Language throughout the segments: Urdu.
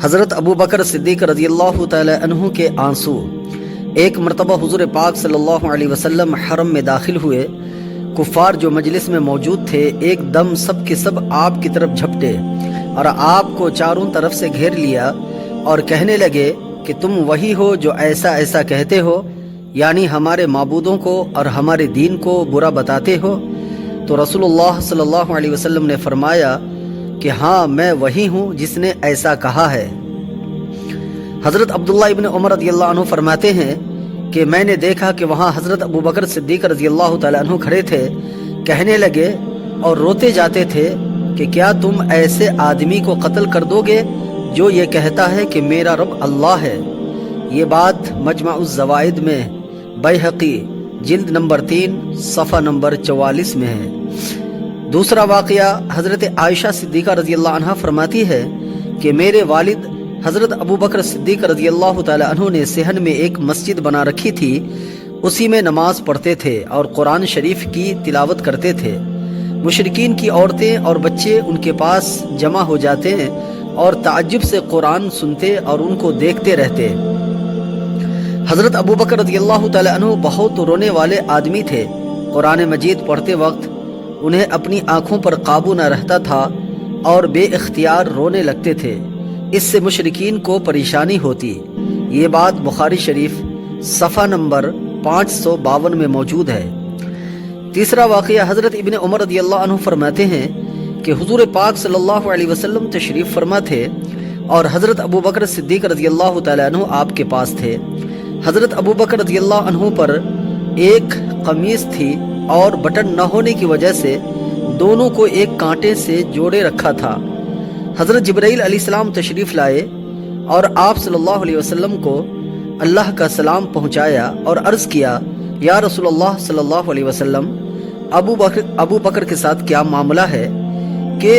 حضرت ابو بکر صدیق رضی اللہ تعالی عنہ کے آنسو۔ ایک مرتبہ حضور پاک صلی اللہ علیہ وسلم حرم میں داخل ہوئے۔ کفار جو مجلس میں موجود تھے ایک دم سب کے سب آپ کی طرف جھپٹے اور آپ کو چاروں طرف سے گھیر لیا اور کہنے لگے کہ تم وہی ہو جو ایسا ایسا کہتے ہو، یعنی ہمارے معبودوں کو اور ہمارے دین کو برا بتاتے ہو۔ تو رسول اللہ صلی اللہ علیہ وسلم نے فرمایا کہ ہاں میں وہی ہوں جس نے ایسا کہا ہے۔ حضرت عبداللہ ابن عمر رضی اللہ عنہ فرماتے ہیں کہ میں نے دیکھا کہ وہاں حضرت ابو بکر صدیق رضی اللہ تعالیٰ عنہ کھڑے تھے، کہنے لگے اور روتے جاتے تھے کہ کیا تم ایسے آدمی کو قتل کر دو گے جو یہ کہتا ہے کہ میرا رب اللہ ہے۔ یہ بات مجمع الزوائد میں بیہقی جلد نمبر 3 صفحہ نمبر 44 میں ہے۔ دوسرا واقعہ حضرت عائشہ صدیقہ رضی اللہ عنہ فرماتی ہے کہ میرے والد حضرت ابو بکر صدیق رضی اللہ تعالی عنہ نے صحن میں ایک مسجد بنا رکھی تھی، اسی میں نماز پڑھتے تھے اور قرآن شریف کی تلاوت کرتے تھے۔ مشرکین کی عورتیں اور بچے ان کے پاس جمع ہو جاتے اور تعجب سے قرآن سنتے اور ان کو دیکھتے رہتے۔ حضرت ابو بکر رضی اللہ تعالی عنہ بہت رونے والے آدمی تھے۔ قرآن مجید پڑھتے وقت انہیں اپنی آنکھوں پر قابو نہ رہتا تھا اور بے اختیار رونے لگتے تھے، اس سے مشرکین کو پریشانی ہوتی۔ یہ بات بخاری شریف صفحہ نمبر 552 میں موجود ہے۔ تیسرا واقعہ حضرت ابن عمر رضی اللہ عنہ فرماتے ہیں کہ حضور پاک صلی اللہ علیہ وسلم تشریف فرما تھے اور حضرت ابو بکر صدیق رضی اللہ تعالیٰ عنہ آپ کے پاس تھے۔ حضرت ابو بکر رضی اللہ عنہ پر ایک قمیص تھی اور بٹن نہ ہونے کی وجہ سے دونوں کو ایک کانٹے سے جوڑے رکھا تھا۔ حضرت جبرائیل علیہ السلام تشریف لائے اور آپ صلی اللہ علیہ وسلم کو اللہ کا سلام پہنچایا اور عرض کیا، یا رسول اللہ صلی اللہ علیہ وسلم، ابو بکر کے ساتھ کیا معاملہ ہے کہ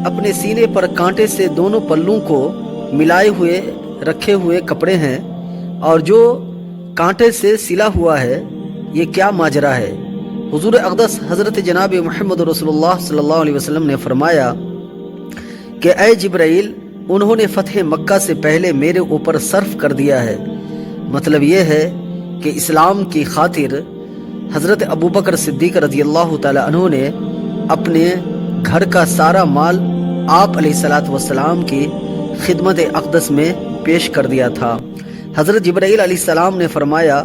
اپنے سینے پر کانٹے سے دونوں پلوں کو ملائے ہوئے رکھے ہوئے کپڑے ہیں اور جو کانٹے سے سلا ہوا ہے، یہ کیا ماجرا ہے؟ حضور اقدس حضرت جناب محمد رسول اللہ صلی اللہ علیہ وسلم نے فرمایا کہ اے جبرائیل، انہوں نے فتح مکہ سے پہلے میرے اوپر صرف کر دیا ہے۔ مطلب یہ ہے کہ اسلام کی خاطر حضرت ابو بکر صدیق رضی اللہ تعالی عنہ نے اپنے گھر کا سارا مال آپ علیہ الصلوۃ والسلام کی خدمت اقدس میں پیش کر دیا تھا۔ حضرت جبرائیل علیہ السلام نے فرمایا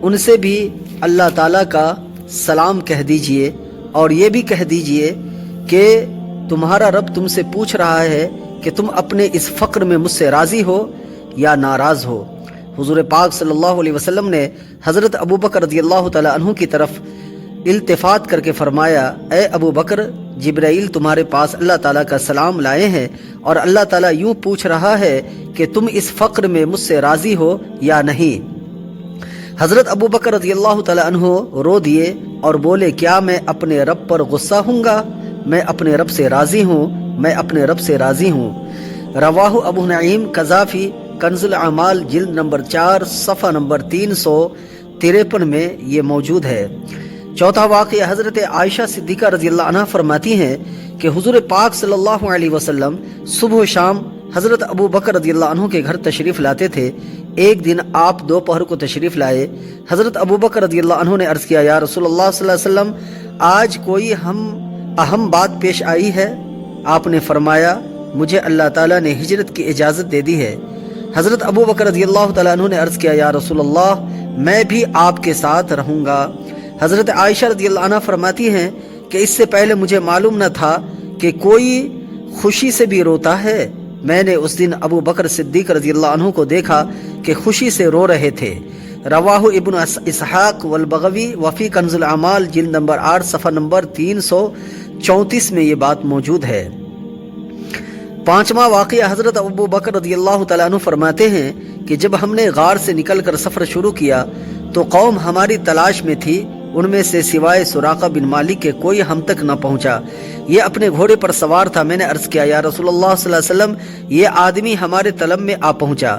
ان سے بھی اللہ تعالیٰ کا سلام کہہ دیجئے اور یہ بھی کہہ دیجئے کہ تمہارا رب تم سے پوچھ رہا ہے کہ تم اپنے اس فقر میں مجھ سے راضی ہو یا ناراض ہو۔ حضور پاک صلی اللہ علیہ وسلم نے حضرت ابو بکر رضی اللہ تعالی عنہ کی طرف التفات کر کے فرمایا، اے ابو بکر، جبرائیل تمہارے پاس اللہ تعالیٰ کا سلام لائے ہیں اور اللہ تعالیٰ یوں پوچھ رہا ہے کہ تم اس فقر میں مجھ سے راضی ہو یا نہیں۔ حضرت ابو بکر رضی اللہ تعالی عنہ رو دیے اور بولے، کیا میں اپنے رب پر غصہ ہوں گا؟ میں اپنے رب سے راضی ہوں، میں اپنے رب سے راضی ہوں۔ رواہ ابو نعیم قذافی کنز الاعمال جلد نمبر 4 صفحہ نمبر 353 میں یہ موجود ہے۔ چوتھا واقعہ حضرت عائشہ صدیقہ رضی اللہ عنہ فرماتی ہیں کہ حضور پاک صلی اللہ علیہ وسلم صبح و شام حضرت ابو بکر رضی اللہ عنہ کے گھر تشریف لاتے تھے۔ ایک دن آپ دوپہر کو تشریف لائے۔ حضرت ابو بکر رضی اللہ عنہ نے عرض کیا، یا رسول اللہ صلی اللہ علیہ وسلم، آج کوئی اہم بات پیش آئی ہے؟ آپ نے فرمایا، مجھے اللہ تعالیٰ نے ہجرت کی اجازت دے دی ہے۔ حضرت ابو بکر رضی اللہ تعالیٰ عنہ نے عرض کیا، یا رسول اللہ، میں بھی آپ کے ساتھ رہوں گا۔ حضرت عائشہ رضی اللہ عنہ فرماتی ہیں کہ اس سے پہلے مجھے معلوم نہ تھا کہ کوئی خوشی سے بھی روتا ہے۔ میں نے اس دن ابو بکر صدیق رضی اللہ عنہ کو دیکھا کہ خوشی سے رو رہے تھے۔ رواہ ابن اسحاق والبغوی وفی کنز الاعمال جلد نمبر 8 صفحہ نمبر 334 میں یہ بات موجود ہے۔ پانچواں واقعہ حضرت ابو بکر رضی اللہ تعالیٰ عنہ فرماتے ہیں کہ جب ہم نے غار سے نکل کر سفر شروع کیا تو قوم ہماری تلاش میں تھی، ان میں سے سوائے سراقہ بن مالک کے کوئی ہم تک نہ پہنچا۔ یہ اپنے گھوڑے پر سوار تھا۔ میں نے عرض کیا، یا رسول اللہ صلی اللہ علیہ وسلم، یہ آدمی ہمارے طلب میں آ پہنچا۔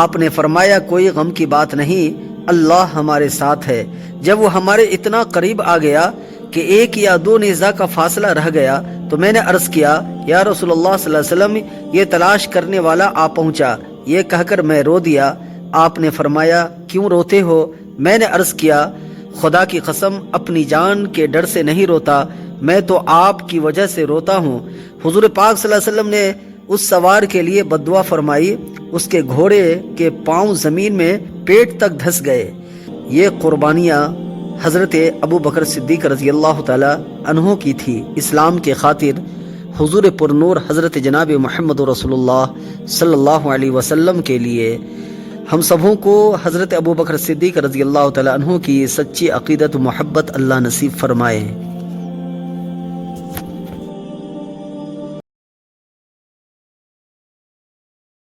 آپ نے فرمایا، کوئی غم کی بات نہیں، اللہ ہمارے ساتھ ہے۔ جب وہ ہمارے اتنا قریب آ گیا کہ ایک یا دو نیزہ کا فاصلہ رہ گیا تو میں نے عرض کیا یا رسول اللہ صلی اللہ علیہ وسلم یہ تلاش کرنے والا آ پہنچا، یہ کہہ کر میں رو دیا۔ آپ نے فرمایا کیوں روتے ہو؟ میں نے عرض کیا خدا کی قسم اپنی جان کے ڈر سے نہیں روتا، میں تو آپ کی وجہ سے روتا ہوں۔ حضور پاک صلی اللہ علیہ وسلم نے اس سوار کے لیے بددعا فرمائی، اس کے گھوڑے کے پاؤں زمین میں پیٹ تک دھس گئے۔ یہ قربانیاں حضرت ابو بکر صدیق رضی اللہ تعالی عنہ کی تھی اسلام کے خاطر۔ حضور پر نور حضرت جناب محمد رسول اللہ صلی اللہ علیہ وسلم کے لیے ہم سبوں کو حضرت ابو بکر صدیق رضی اللہ تعالی عنہ کی سچی عقیدت و محبت اللہ نصیب فرمائے۔